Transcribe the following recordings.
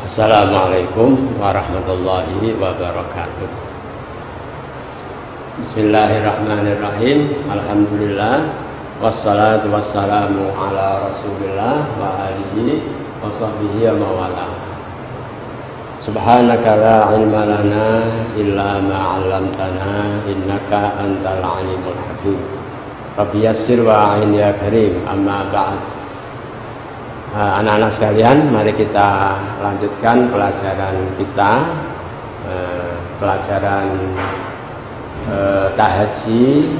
Assalamualaikum warahmatullahi wabarakatuh. Bismillahirrahmanirrahim. Alhamdulillah wassalatu wassalamu ala Rasulillah wa alihi wa sahbihi wa mawala. Subhanaka la ilma lana illa ma 'allamtana innaka antal alimul hakim. Rabbi yassir wa a'in ya karim. Amma ba'd. Anak-anak sekalian, mari kita lanjutkan pelajaran kita, pelajaran tahaji,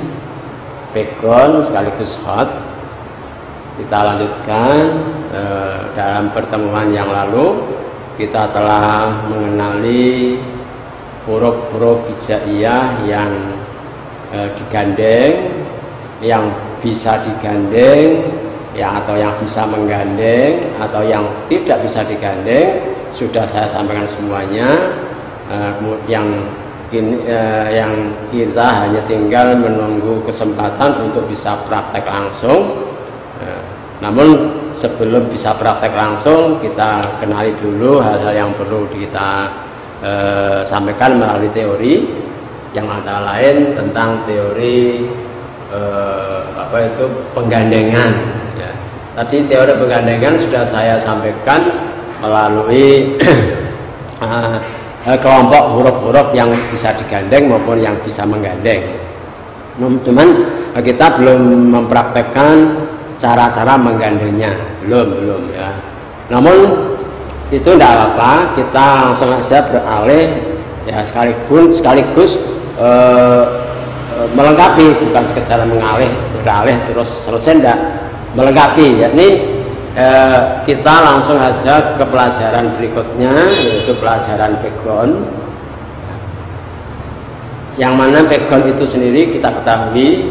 pegon sekaligus khot. Kita lanjutkan. Dalam pertemuan yang lalu kita telah mengenali huruf-huruf hijaiyah yang digandeng, yang bisa digandeng, atau yang bisa menggandeng atau yang tidak bisa digandeng. Sudah saya sampaikan semuanya. Yang kita hanya tinggal menunggu kesempatan untuk bisa praktek langsung. Namun sebelum bisa praktek langsung, kita kenali dulu hal-hal yang perlu kita sampaikan melalui teori, yang antara lain tentang teori penggandengan. Tadi teori penggandengan sudah saya sampaikan melalui kelompok huruf-huruf yang bisa digandeng maupun yang bisa menggandeng. Cuman kita belum mempraktekkan cara-cara menggandengnya, belum ya. Namun itu tidak apa-apa, kita langsung saja beralih ya, sekaligus melengkapi, bukan sekedar beralih terus selesai, tidak, melengkapi, yakni kita langsung saja ke pelajaran berikutnya, yaitu pelajaran pegon. Yang mana pegon itu sendiri kita ketahui,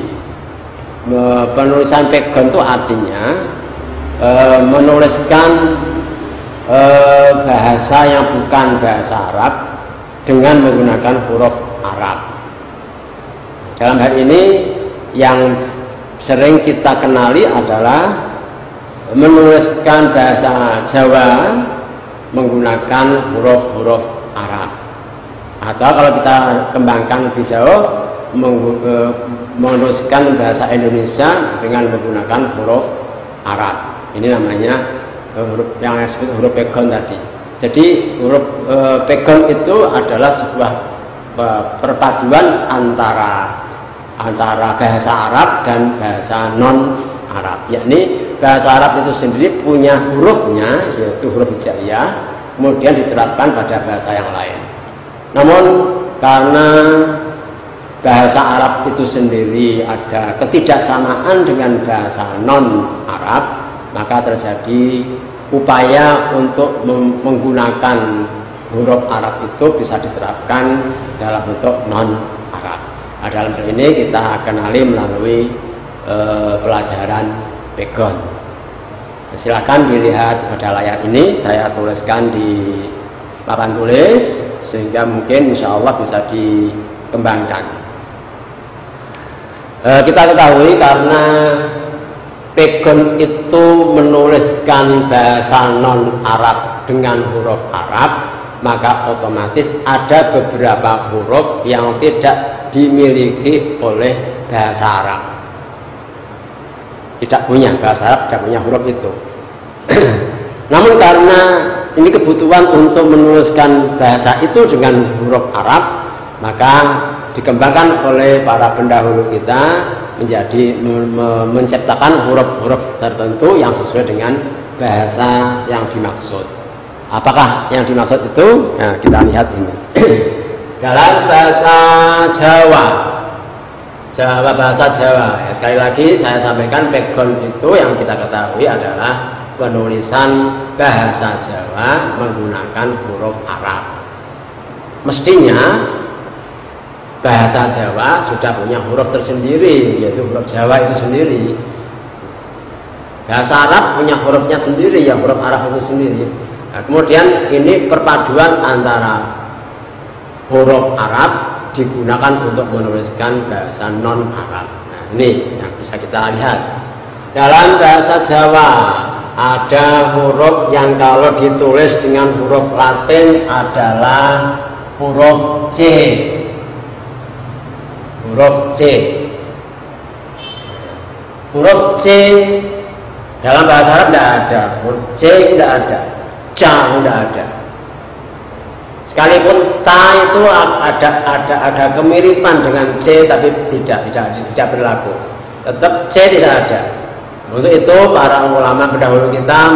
penulisan pegon itu artinya menuliskan bahasa yang bukan bahasa Arab dengan menggunakan huruf Arab. Dalam hal ini yang sering kita kenali adalah menuliskan bahasa Jawa menggunakan huruf-huruf Arab, atau kalau kita kembangkan lebih jauh, menuliskan bahasa Indonesia dengan menggunakan huruf Arab. Ini namanya huruf yang disebut huruf pegon tadi. Jadi huruf pegon itu adalah sebuah perpaduan antara bahasa Arab dan bahasa non-Arab, yakni bahasa Arab itu sendiri punya hurufnya, yaitu huruf hijaiyah, kemudian diterapkan pada bahasa yang lain. Namun karena bahasa Arab itu sendiri ada ketidaksamaan dengan bahasa non-Arab, maka terjadi upaya untuk menggunakan huruf Arab itu bisa diterapkan dalam bentuk non-Arab. Dalam hal ini kita kenali melalui pelajaran pegon. Silakan dilihat pada layar ini, saya tuliskan di papan tulis sehingga mungkin insya Allah bisa dikembangkan. Kita ketahui karena pegon itu menuliskan bahasa non-Arab dengan huruf Arab, maka otomatis ada beberapa huruf yang tidak dimiliki oleh bahasa Arab. Tidak punya bahasa Arab, tidak punya huruf itu. Namun karena ini kebutuhan untuk menuliskan bahasa itu dengan huruf Arab, maka dikembangkan oleh para pendahulu kita menjadi menciptakan huruf-huruf tertentu yang sesuai dengan bahasa yang dimaksud. Apakah yang dimaksud itu? Nah, kita lihat ini. Dalam bahasa Jawa, bahasa Jawa ya, sekali lagi saya sampaikan, pegon itu yang kita ketahui adalah penulisan bahasa Jawa menggunakan huruf Arab. Mestinya bahasa Jawa sudah punya huruf tersendiri, yaitu huruf Jawa itu sendiri. Bahasa Arab punya hurufnya sendiri, ya huruf Arab itu sendiri. Nah, kemudian ini perpaduan antara huruf Arab digunakan untuk menuliskan bahasa non-Arab. Nah, ini yang bisa kita lihat. Dalam bahasa Jawa ada huruf yang kalau ditulis dengan huruf Latin adalah huruf C. Huruf C. Huruf C dalam bahasa Arab tidak ada. Huruf C tidak ada. Ca tidak ada. Sekalipun ta itu ada kemiripan dengan C, tapi tidak berlaku. Tetap C tidak ada. Untuk itu para ulama pendahulu kita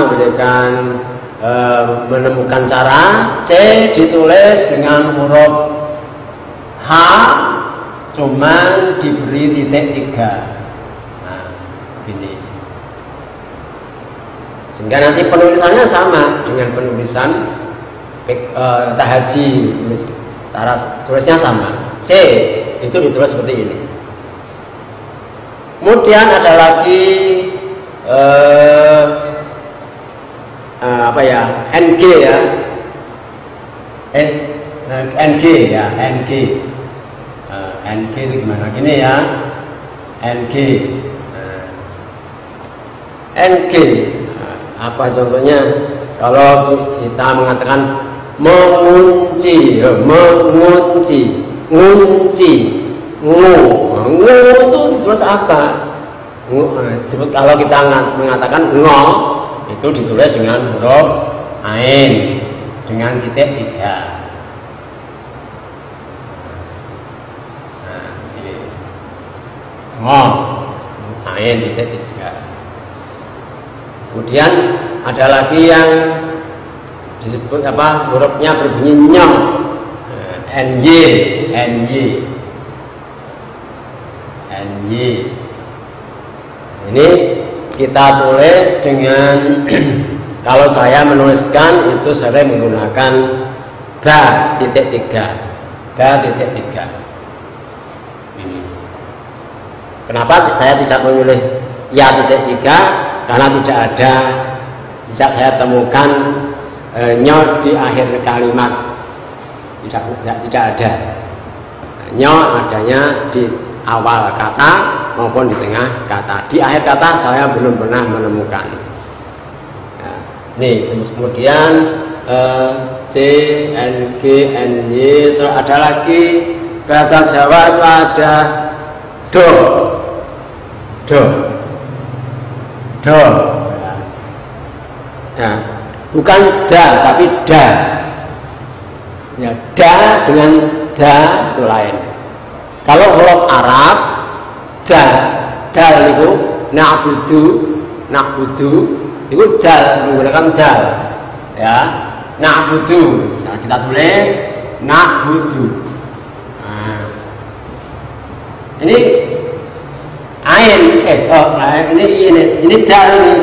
menemukan cara C ditulis dengan huruf H, cuman diberi titik 3. Nah, ini. Sehingga nanti penulisannya sama dengan penulisan Tahaji, cara tulisnya sama. C itu ditulis seperti ini. Kemudian ada lagi NG ya, NG ya, NG itu gimana? Gini ya, NG, NG. Apa contohnya? Kalau kita mengatakan mengunci, mengunci, ngunci, ngu itu terus apa? Kalau kita mengatakan ngo itu ditulis dengan huruf ain dengan titik 3. Nah, ini ngo ain titik 3. Kemudian ada lagi yang disebut apa, hurufnya berbunyi nyong, ny, ini kita tulis dengan kalau saya menuliskan itu sering menggunakan ba titik 3. Ini. Kenapa saya tidak memilih ya titik 3? Karena tidak saya temukan nyo di akhir kalimat, tidak ada. Nyo adanya di awal kata maupun di tengah kata. Di akhir kata saya belum pernah menemukan. Nah, nih kemudian C, N, G, N, Y. Terus ada lagi bahasa Jawa itu ada do. Nah, bukan da tapi da. Ya, da dengan da itu lain. Kalau huruf Arab dal itu na'budu itu dal, menggunakan dal ya, na'budu. Nah, kita tulis na'budu. Nah, ini ain ini dal ini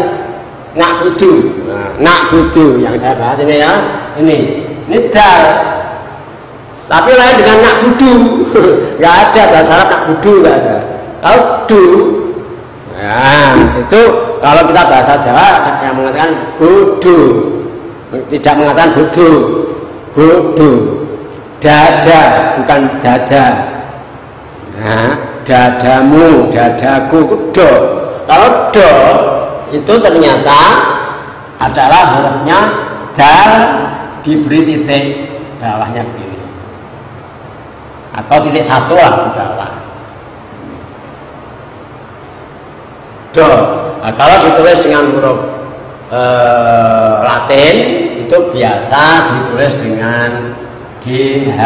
na'budu yang saya bahas ini ya, ini dal. Tapi lain dengan na'budu. Nggak ada bahasa Arab na'budu, nggak ada. Kalau du, nah itu kalau kita bahasa Jawa yang mengatakan bodo, tidak mengatakan bodo, dada bukan dada. Nah, dadamu, dadaku, do. Kalau do itu ternyata adalah hurufnya dal diberi titik bawahnya begini. Atau titik 1 lah di bawah. Do. Nah, kalau ditulis dengan huruf Latin itu biasa ditulis dengan DH.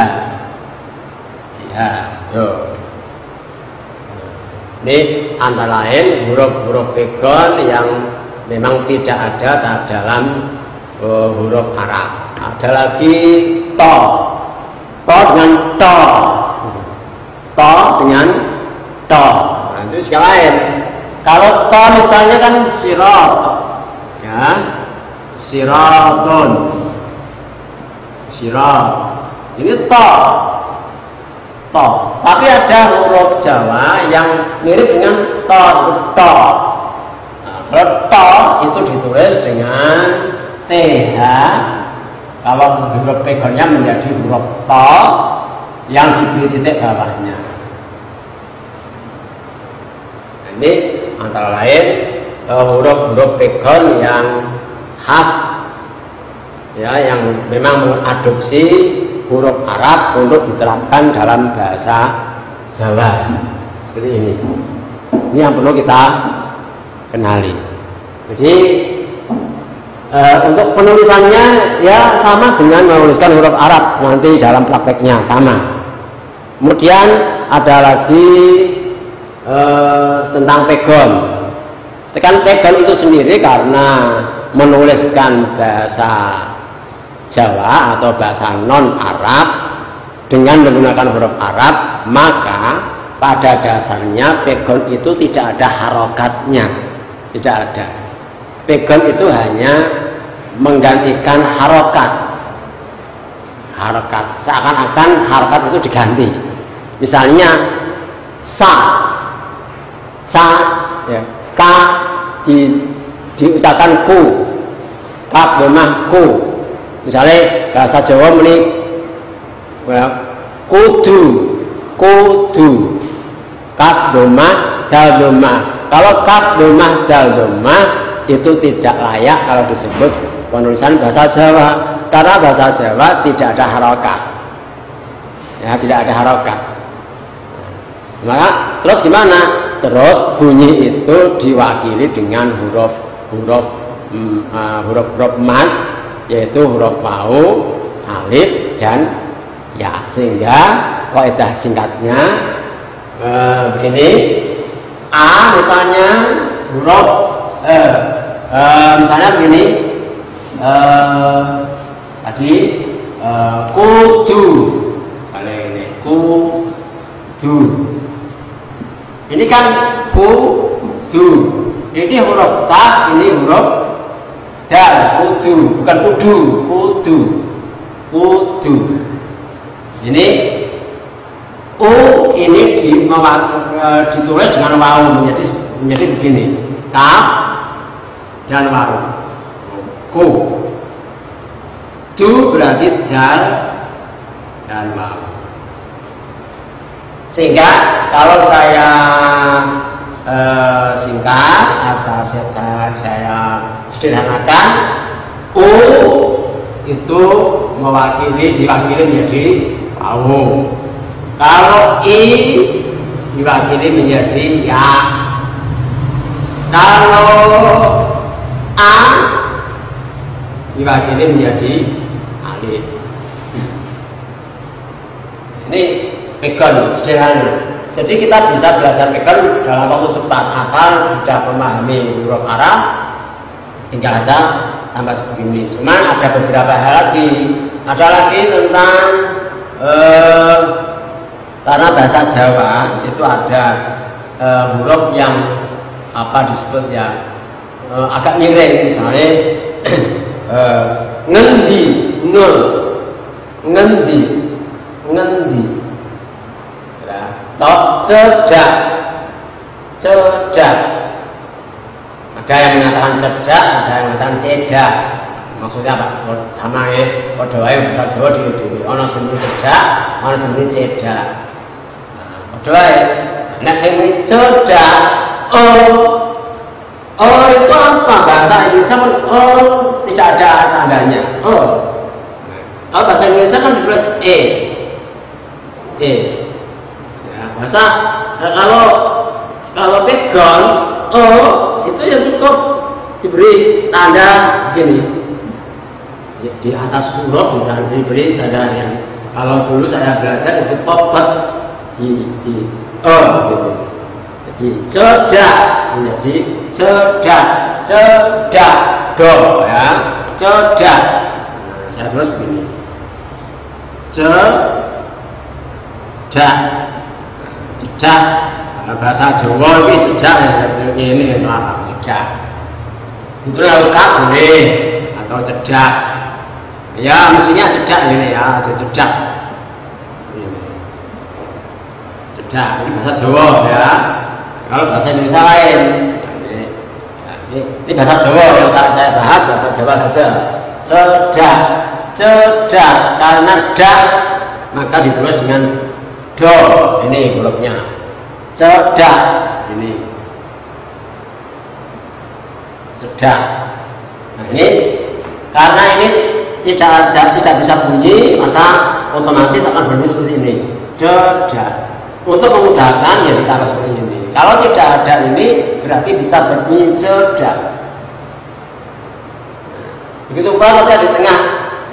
Do. Ini antara lain huruf-huruf pegon yang memang tidak ada dalam huruf Arab. Ada lagi to. To dengan to. To dengan to. Nah, itu juga lain. Kalau to misalnya kan sirat, ya, siratun, sirat. Ini to. Tapi ada huruf Jawa yang mirip dengan to. Nah, kalau to itu ditulis dengan th. Kalau huruf pegonnya menjadi huruf to yang diberi titik bawahnya. Nah, ini antara lain huruf-huruf pegon yang khas, ya, yang memang mengadopsi huruf Arab untuk diterapkan dalam bahasa Jawa. Seperti ini. Ini yang perlu kita kenali. Jadi untuk penulisannya ya sama dengan menuliskan huruf Arab nanti dalam prakteknya sama. Kemudian ada lagi tentang pegon. Tekan pegon itu sendiri karena menuliskan bahasa Jawa atau bahasa non Arab dengan menggunakan huruf Arab, maka pada dasarnya pegon itu tidak ada harokatnya, tidak ada. Pegon itu hanya menggantikan harokat, seakan-akan harokat itu diganti. Misalnya sa, ya, ka diucapkan ku, kaf domah ku. Misalnya bahasa Jawa meni ya, kudu, kaf domah dal domah. Kalau kaf domah dal domah itu tidak layak kalau disebut penulisan bahasa Jawa, karena bahasa Jawa tidak ada harokat, ya, tidak ada harokat. Maka terus gimana? Terus bunyi itu diwakili dengan huruf mad, yaitu huruf wau, alif dan ya, sehingga kaidah singkatnya begini. A misalnya huruf misalnya begini, tadi kudu, misalnya ini kudu, ini kan kudu, ini huruf kaf, ini huruf dal, kudu, bukan kudu. Ini u ini ditulis dengan wawu menjadi begini, kaf dan wawu, ku, du berarti dal dan wawu. Sehingga kalau saya singkat, saya sederhanakan, u itu diwakili menjadi wawu. Kalau i diwakili menjadi ya. Kalau a diwakili menjadi alif. Ini pegon sederhana. Jadi kita bisa belajar pegon dalam waktu cepat asal sudah memahami huruf Arab, tinggal aja tambah sebegini. Cuma ada beberapa hal lagi. Ada lagi tentang karena bahasa Jawa itu ada huruf yang disebut ya agak miring, misalnya ngendi, nul, ngendi, toh cedak, ada yang mengatakan cedak, ada yang mengatakan cedak. Maksudnya apa? Sama ya, pada wae bahasa Jawa di ono sing cedak, ono sing cedak. Pada wae nek sing cedak, oh itu apa? Bahasa Indonesia pun tidak ada tandanya. Bahasa Indonesia kan ditulis e. Bahasa kalau pegon itu ya cukup diberi tanda gini ya, di atas huruf dan diberi tanda yang kalau dulu saya belajar itu popet di gitu. Jadi cedak menjadi cedak do ya, cedak. Saya tulis begini, cedak. Kalau bahasa Jawa ini cedak ini apa? Cedak. Itu lengkap boleh atau cedak. Ya mestinya cedak ini ya, cedak. Cedak ini bahasa Jawa ya. Kalau bahasa Indonesia lain. Ini bahasa Jawa yang saya bahas bahasa Jawa saja. Cedak karena dak maka ditulis dengan do, ini hurufnya cedak ini. cedak. Nah ini karena ini tidak bisa bunyi, maka otomatis akan bunyi seperti ini, cedak. Untuk memudahkan ya ditaruh seperti ini. Kalau tidak ada ini berarti bisa berbunyi cedak. Begitu pula kalau di tengah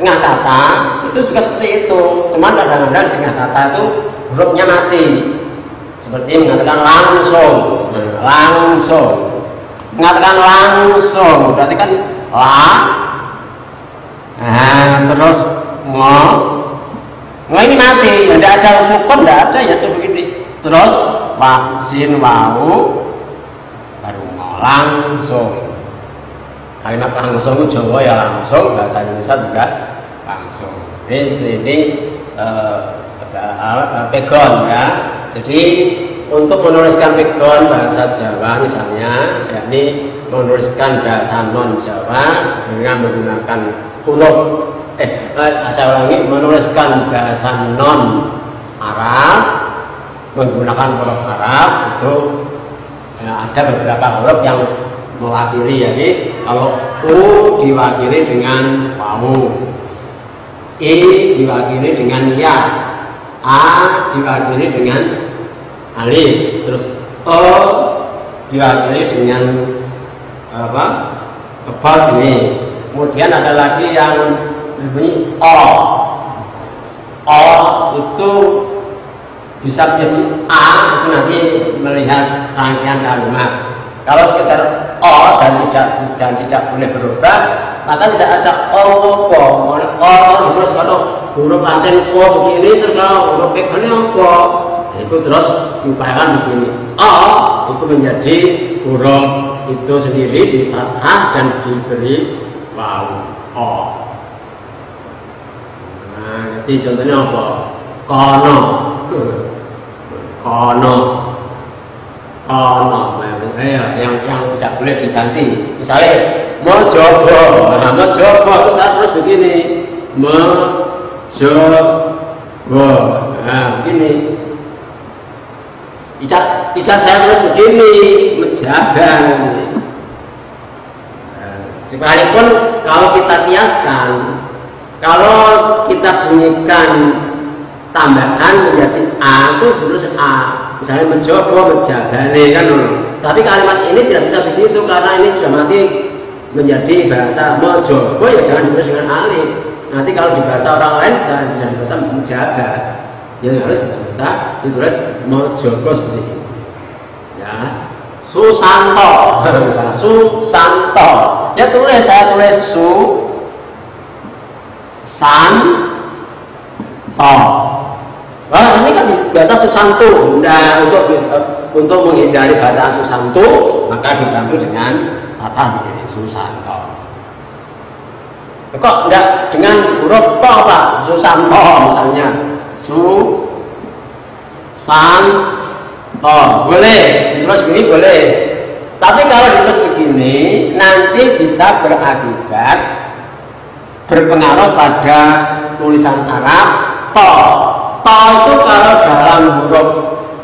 kata itu juga seperti itu. Cuman kadang-kadang di tengah kata itu hurufnya mati. Seperti mengatakan langsung, langsung. Mengatakan langsung berarti kan la, terus ngo ini mati, ya tidak ada sukun, tidak ada ya seperti terus sin wau baru ngo langsung. Kalimat langsung itu Jawa ya langsung, bahasa Indonesia juga langsung. Ini pegon ya. Jadi untuk menuliskan pegon bahasa Jawa misalnya, yakni menuliskan bahasa non Jawa dengan menggunakan huruf saya ulangi, menuliskan bahasa non Arab menggunakan huruf Arab itu ada beberapa huruf yang mewakili, jadi kalau U diwakili dengan wawu, I diwakili dengan ya, A diwakili dengan alif, terus O diwakili dengan apa? Kebal ini. Kemudian ada lagi yang berbunyi O. O itu bisa menjadi A, itu nanti melihat rangkaian kalimat. Kalau sekitar O dan tidak boleh berubah, maka tidak ada O. Terus kalau huruf Latin O begini, terus kalau huruf pegannya O, itu terus diupayakan begini. O itu menjadi huruf itu sendiri di fathah dan diberi wawu O. Nah, jadi contohnya apa? Kono, kono, yang tidak boleh diganti. Misalnya mojobo, mojobo itu saya terus begini, mojobo, begini. Tidak saya terus begini, menjaga. Sekalipun kalau kita kiaskan, kalau kita bunyikan tambahan menjadi A itu terus A. Misalnya mencoba, menjaga nih kan. Tapi kalimat ini tidak bisa begitu karena ini sudah mati menjadi bahasa mencoba, ya jangan ditulis dengan alif. Nanti kalau di bahasa orang lain bisa bahasa menjaga. Ya harus bisa ditulis mencoba seperti ini. Ya. Susanto, misalnya Susanto. Ya saya tulis Santo. Wah ini kan biasa Susanto. Nah untuk menghindari bahasa Susanto maka dibantu dengan kata ini Susanto. Kok enggak dengan huruf to Pak? Susanto misalnya Santo boleh terus gini boleh. Tapi kalau ditulis begini nanti bisa berakibat berpengaruh pada tulisan Arab to. To itu kalau dalam huruf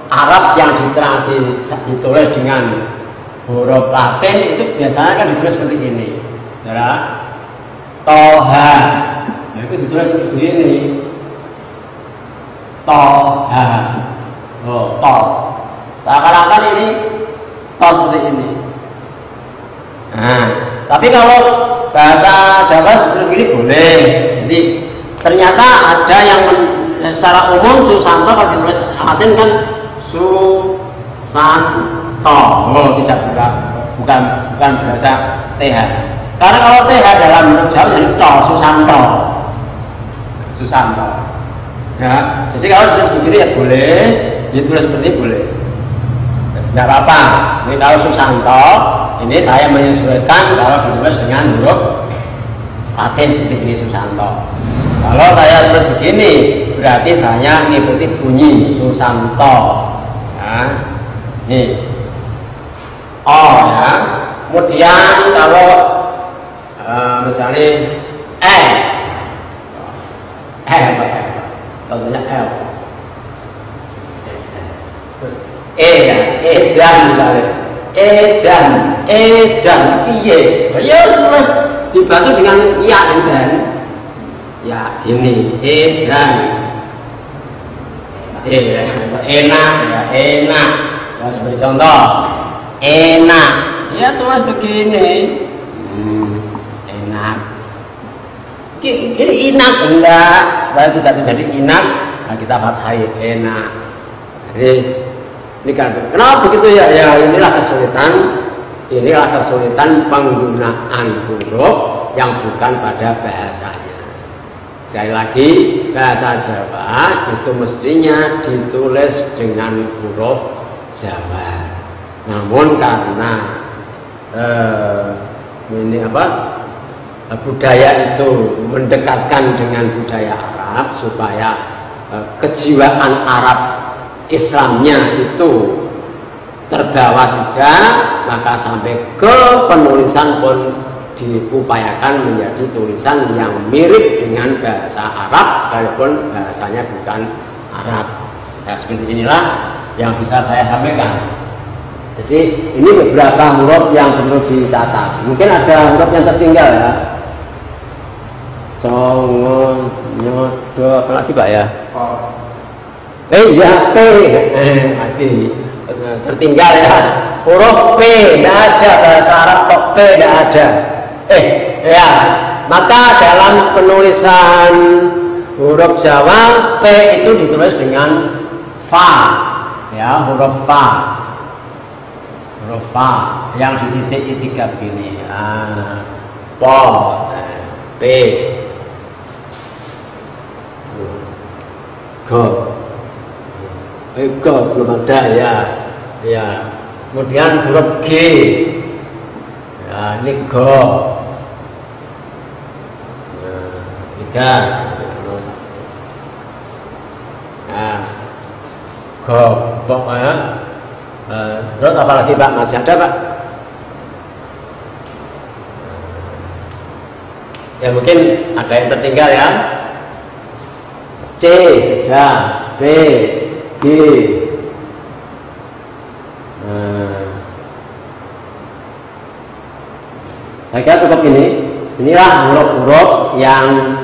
Arab yang ditulis dengan huruf Latin itu biasanya kan ditulis seperti ini. Ya. Toha. Nah, itu ditulis seperti ini. Toha. Oh, to. Seakan-akan ini to seperti ini. Nah, tapi kalau bahasa Jawa ditulis begini boleh. Jadi ternyata ada yang secara umum Susanto kalau ditulis Latin kan Susanto. Oh, tidak bukan bahasa TH. Karena kalau TH dalam huruf Jawa jadi to, Susanto. Susanto. Ya, jadi kalau ditulis begini ya boleh, ditulis seperti ini boleh. Tidak apa-apa. Ini kalau Susanto, ini saya menyesuaikan kalau ditulis dengan huruf Latin seperti ini Susanto. Kalau saya tulis begini, berarti saya mengikuti bunyi Susanto. Ya. Nih. O ya. Kemudian kalau misalnya contohnya L. Ya, edan misalnya. Edan. edan piye ya terus dibantu dengan ya dan ya gini edan enak ya enak ya seperti contoh enak ya terus begini enak ini enak enggak supaya bisa jadi enak nah kita fathai enak jadi ini kan kenapa begitu ya inilah kesulitan penggunaan huruf yang bukan pada bahasanya. Sekali lagi bahasa Jawa itu mestinya ditulis dengan huruf Jawa. Namun karena budaya itu mendekatkan dengan budaya Arab supaya kejiwaan Arab Islamnya itu terbawa juga, maka sampai ke penulisan pun diupayakan menjadi tulisan yang mirip dengan bahasa Arab sekalipun bahasanya bukan Arab. Ya, seperti inilah yang bisa saya sampaikan. Jadi ini beberapa huruf yang perlu dicatat. Mungkin ada huruf yang tertinggal ya. Songo, nyodo, apa lagi Pak ya? Ya P, tertinggal ya. Huruf P, tidak ada bahasa Arab kok P tidak ada. Ya, maka dalam penulisan huruf Jawa P itu ditulis dengan fa, ya huruf fa, yang dititik tiga begini, po, P, go. Belum ada ya. Kemudian huruf G, ya ini go, tiga, go, pokoknya. Terus apa lagi Pak? Masih ada Pak? Ya mungkin ada yang tertinggal ya. C sudah, B, G. Saya kira cukup ini. Inilah huruf-huruf yang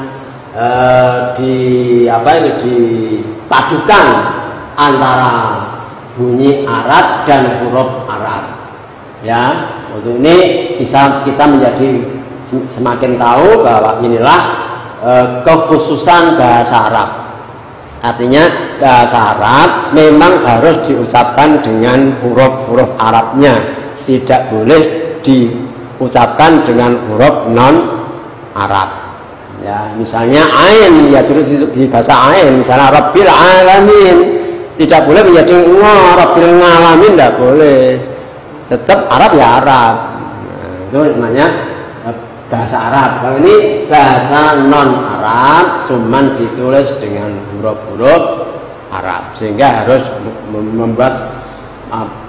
dipadukan antara bunyi Arab dan huruf Arab. Ya, untuk ini bisa kita menjadi semakin tahu bahwa inilah kekhususan bahasa Arab. Artinya bahasa Arab memang harus diucapkan dengan huruf-huruf Arabnya, tidak boleh diucapkan dengan huruf non Arab. Ya, misalnya ain ya terus di bahasa ain, misalnya Rabbil Alamin tidak boleh menjadi Rabbil Alamin, tidak boleh. Tetap Arab ya Arab. Nah, itu namanya bahasa Arab. Kalau ini bahasa non Arab, cuman ditulis dengan huruf-huruf Arab, sehingga harus membuat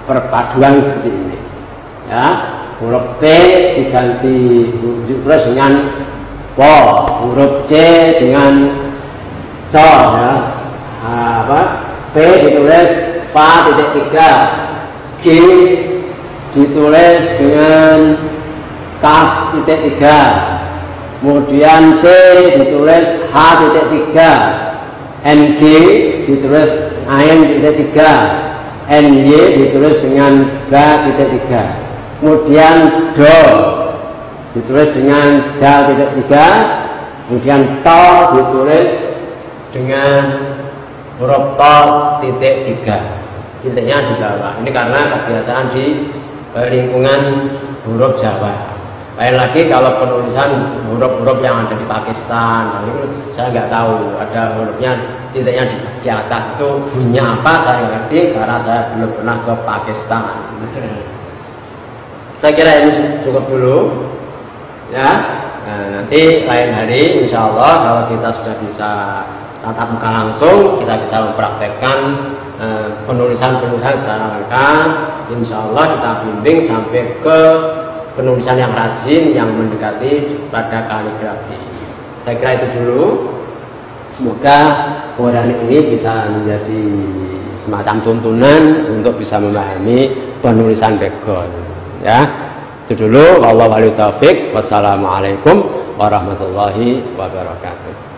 perpaduan seperti ini. Ya, huruf P diganti ditulis dengan po, huruf C dengan co, ya. P ditulis fa titik 3, G ditulis dengan kaf titik 3, kemudian C ditulis H titik 3, NG ditulis ain titik 3, NY ditulis dengan ba titik 3, kemudian do ditulis dengan dal titik 3, kemudian to ditulis dengan huruf to titik 3, titiknya di bawah. Ini karena kebiasaan di lingkungan huruf Jawa. Lain lagi kalau penulisan huruf-huruf yang ada di Pakistan, saya nggak tahu ada hurufnya titiknya di atas itu bunyinya apa, saya ngerti karena saya belum pernah ke Pakistan. Saya kira ini cukup dulu ya. Nah, nanti lain hari insya Allah kalau kita sudah bisa tatap muka langsung, kita bisa mempraktekkan penulisan-penulisan secara lengkap. Insya Allah kita bimbing sampai ke penulisan yang rajin, yang mendekati pada kaligrafi. Saya kira itu dulu. Semoga Quran ini bisa menjadi semacam tuntunan untuk bisa memahami penulisan background. Ya, Itu dulu. Wallahu a'lam bishawab. Wassalamualaikum warahmatullahi wabarakatuh.